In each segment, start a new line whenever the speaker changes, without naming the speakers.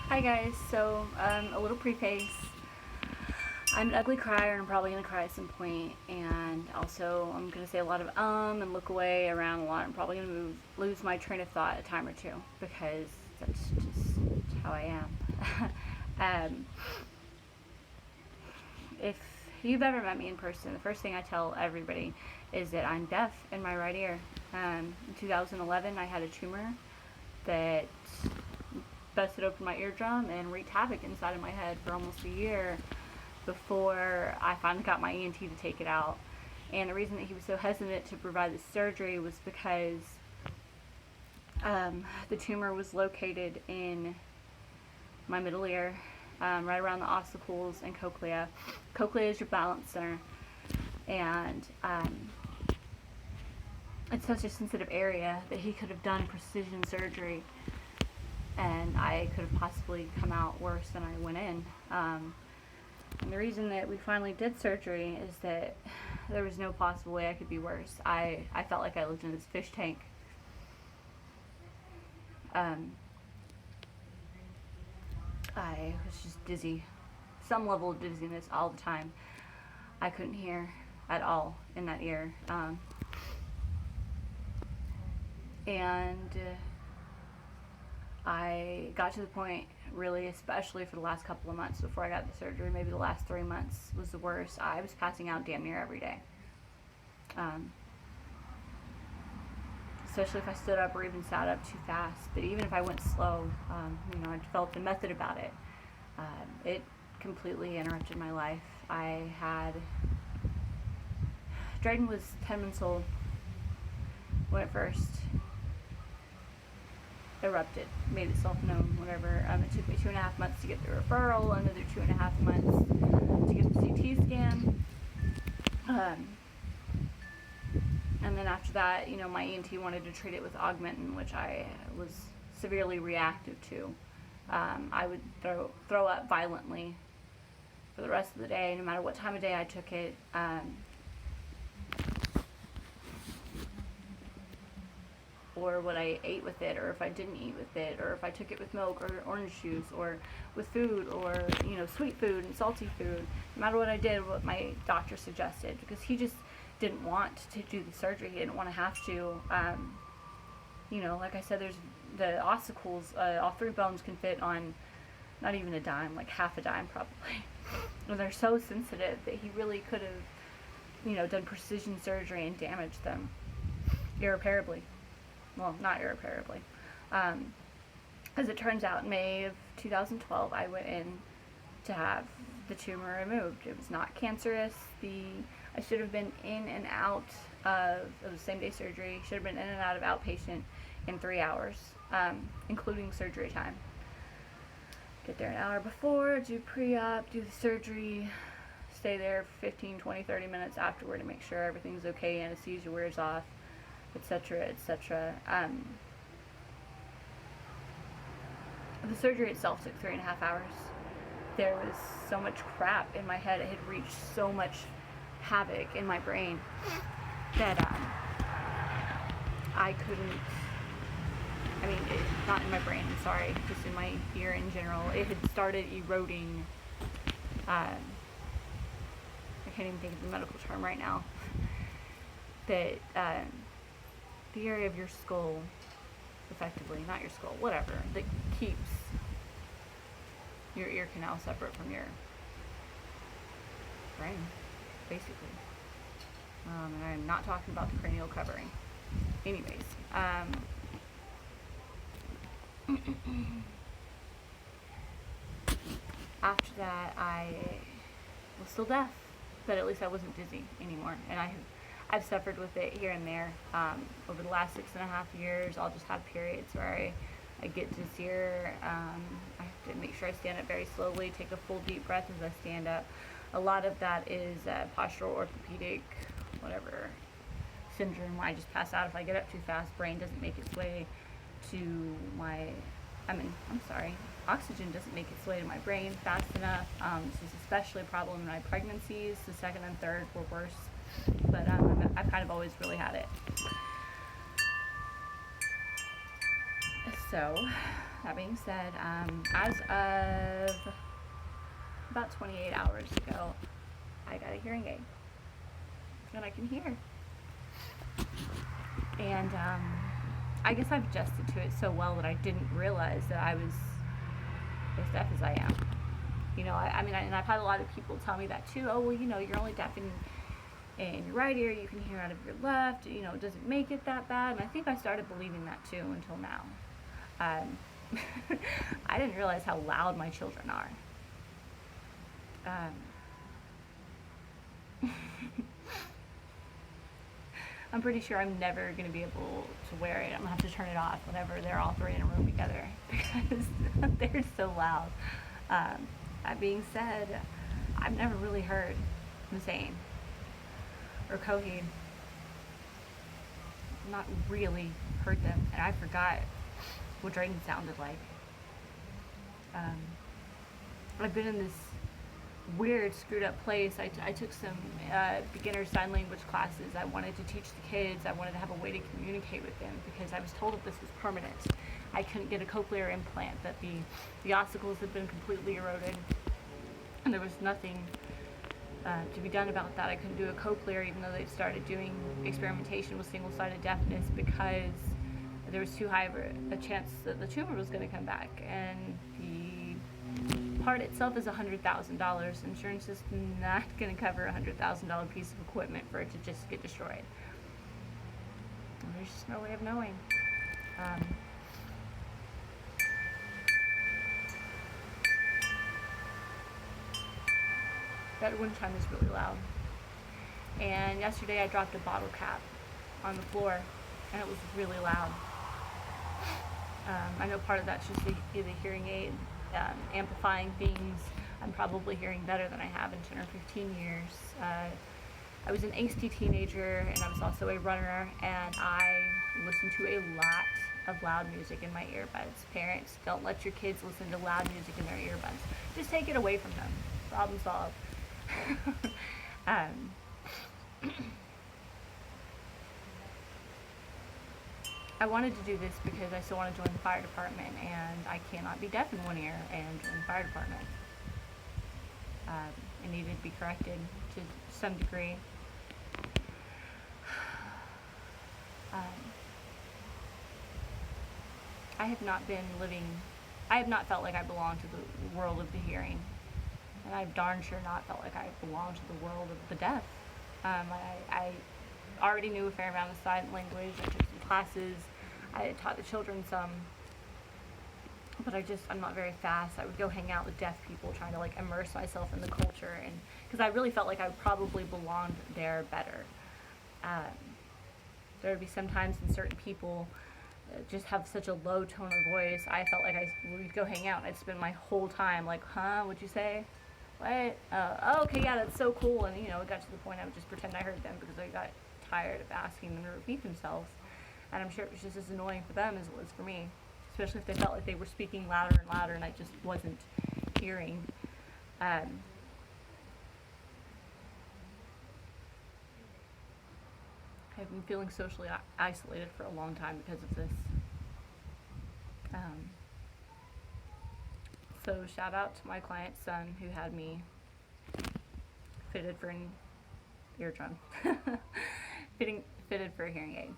Hi guys, so a little preface. I'm an ugly crier and I'm probably going to cry at some point, and also I'm going to say a lot of and look away around a lot. I'm probably going to lose my train of thought a time or two because that's just how I am. um, if you've ever met me in person, the first thing I tell everybody is that I'm deaf in my right ear. In 2011, I had a tumor that busted open my eardrum and wreaked havoc inside of my head for almost a year before I finally got my ENT to take it out. And the reason that he was so hesitant to provide the surgery was because the tumor was located in my middle ear, right around the ossicles and cochlea. Cochlea is your balance center, and it's such a sensitive area that he could have done precision surgery, and I could have possibly come out worse than I went in. And the reason that we finally did surgery is that there was no possible way I could be worse. I felt like I lived in this fish tank. I was just dizzy, some level of dizziness all the time. I couldn't hear at all in that ear. And I got to the point, really, especially for the last couple of months before I got the surgery, maybe the last 3 months was the worst. I was passing out damn near every day. Especially if I stood up or even sat up too fast. But even if I went slow, I developed a method about it. It completely interrupted my life. Drayden was 10 months old when it first erupted, made itself known, whatever. It took me 2.5 months to get the referral, another 2.5 months to get the CT scan. And then after that, my ENT wanted to treat it with Augmentin, which I was severely reactive to. I would throw up violently for the rest of the day, no matter what time of day I took it. Or what I ate with it, or if I didn't eat with it, or if I took it with milk or orange juice, or with food, or sweet food and salty food. No matter what I did, what my doctor suggested, because he just didn't want to do the surgery. He didn't want to have to. Like I said, there's the ossicles. All three bones can fit on not even a dime, like half a dime probably. And they're so sensitive that he really could have, done precision surgery and damaged them irreparably. Well, not irreparably. As it turns out, in May of 2012, I went in to have the tumor removed. It was not cancerous. I should have been in and out of the same day surgery. Should have been in and out of outpatient in 3 hours, including surgery time. Get there an hour before, do pre-op, do the surgery, stay there for 15, 20, 30 minutes afterward to make sure everything's okay, anesthesia wears off, etc., etc. The surgery itself took 3.5 hours. There was so much crap in my head. It had reached so much havoc in my brain that I couldn't. Not in my brain, I'm sorry, just in my ear in general. It had started eroding. I can't even think of the medical term right now. That the area of your skull, effectively, not your skull, whatever, that keeps your ear canal separate from your brain, basically. And I'm not talking about the cranial covering. Anyways, after that, I was still deaf, but at least I wasn't dizzy anymore, and I've suffered with it here and there. Over the last 6.5 years, I'll just have periods where I get dizzier. I have to make sure I stand up very slowly, take a full deep breath as I stand up. A lot of that is postural orthopedic, whatever, syndrome. I just pass out if I get up too fast. Brain doesn't make its way to oxygen doesn't make its way to my brain fast enough. This is especially a problem in my pregnancies. The second and third were worse. But I've kind of always really had it. So That being said, as of about 28 hours ago, I got a hearing aid and I can hear. And I guess I've adjusted to it so well that I didn't realize that I was as deaf as I am. You know, I mean, and I've had a lot of people tell me that too. Oh, well, you know, you're only deaf in your right ear, you can hear out of your left, you know, it doesn't make it that bad. And I think I started believing that too until now. I didn't realize how loud my children are. I'm pretty sure I'm never going to be able to wear it. I'm going to have to turn it off whenever they're all three in a room together because they're so loud. That being said, I've never really heard Hussein or Coheed. Not really heard them, and I forgot what Drayton sounded like. I've been in this weird, screwed up place. I took some beginner sign language classes. I wanted to teach the kids. I wanted to have a way to communicate with them because I was told that this was permanent. I couldn't get a cochlear implant, that the ossicles had been completely eroded, and there was nothing to be done about that. I couldn't do a cochlear even though they started doing experimentation with single-sided deafness because there was too high of a chance that the tumor was going to come back, and the part itself is $100,000. Insurance is not going to cover a $100,000 piece of equipment for it to just get destroyed. And there's just no way of knowing. That wind chime is really loud. And yesterday I dropped a bottle cap on the floor, and it was really loud. I know part of that's just the hearing aid amplifying things. I'm probably hearing better than I have in 10 or 15 years. I was an angsty teenager, and I was also a runner, and I listened to a lot of loud music in my earbuds. Parents, don't let your kids listen to loud music in their earbuds. Just take it away from them. Problem solved. I wanted to do this because I still want to join the fire department, and I cannot be deaf in one ear and join the fire department. It needed to be corrected to some degree. I have not felt like I belong to the world of the hearing. And I've darn sure not felt like I belong to the world of the deaf. I already knew a fair amount of sign language. I took some classes. I had taught the children some. But I'm not very fast. I would go hang out with deaf people, trying to like immerse myself in the culture, and because I really felt like I probably belonged there better. There would be sometimes when certain people just have such a low tone of voice. I felt like we'd go hang out, and I'd spend my whole time like, huh, what'd you say? What? Oh, okay, yeah, that's so cool. And, you know, it got to the point I would just pretend I heard them because I got tired of asking them to repeat themselves. And I'm sure it was just as annoying for them as it was for me, especially if they felt like they were speaking louder and louder and I just wasn't hearing. I've been feeling socially isolated for a long time because of this. So shout out to my client's son who had me fitted for an eardrum, fitted for a hearing aid.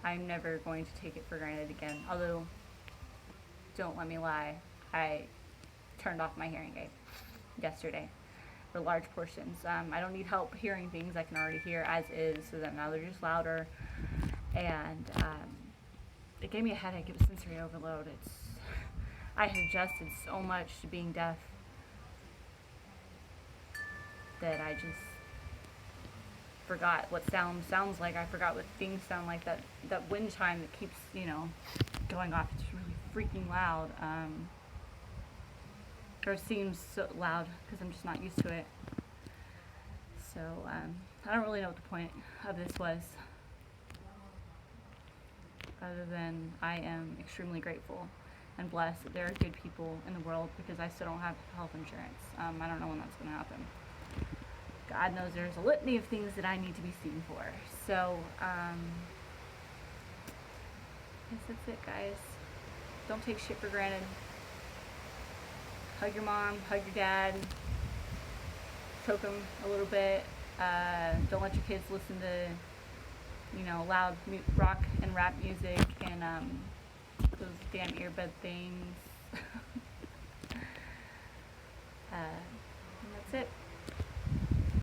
I'm never going to take it for granted again. Although, don't let me lie, I turned off my hearing aid yesterday for large portions. I don't need help hearing things I can already hear as is, so that now they're just louder. And it gave me a headache. It was sensory overload. I had adjusted so much to being deaf that I just forgot what sound sounds like. I forgot what things sound like. That wind chime that keeps, going off. It's really freaking loud. Or seems so loud because I'm just not used to it. So I don't really know what the point of this was, other than I am extremely grateful and blessed that there are good people in the world, because I still don't have health insurance. I don't know when that's going to happen. God knows there's a litany of things that I need to be seen for. So guess that's it, guys. Don't take shit for granted. Hug your mom, hug your dad, choke them a little bit. Don't let your kids listen to, loud rock and rap music and those damn earbud things. And that's it.